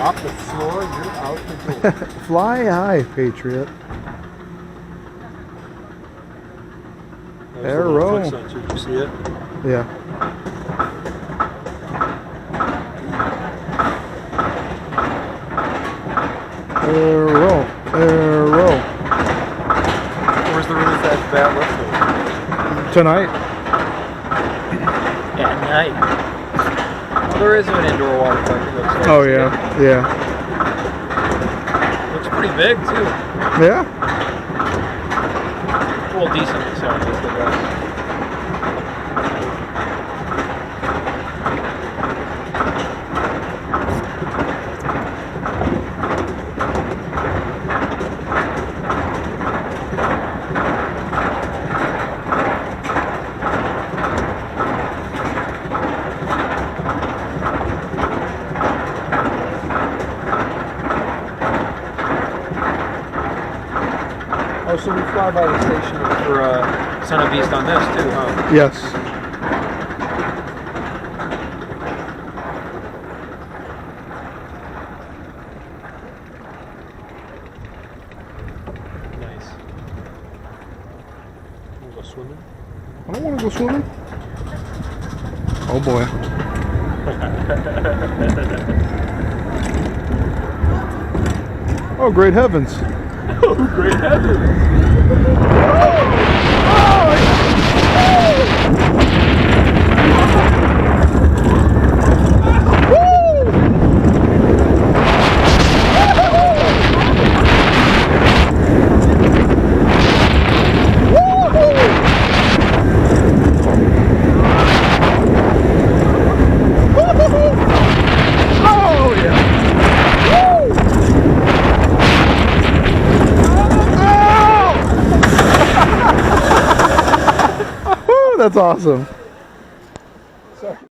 Off the floor, you're out the door. Fly high, Patriot. Arrow. Did you see it? Yeah. Arrow. Arrow. Where's the really fast bat left? Tonight. At night. Well, there is an indoor water park. It looks like. Oh yeah. Yeah. Looks pretty big too. Yeah. Well, decently so. That's the best. Oh, so we fly by the station for Son of East on this too, huh? Yes. Nice. You go swimming? I don't want to go swimming. Oh boy. Oh, great heavens. Oh, great heavens! That's awesome.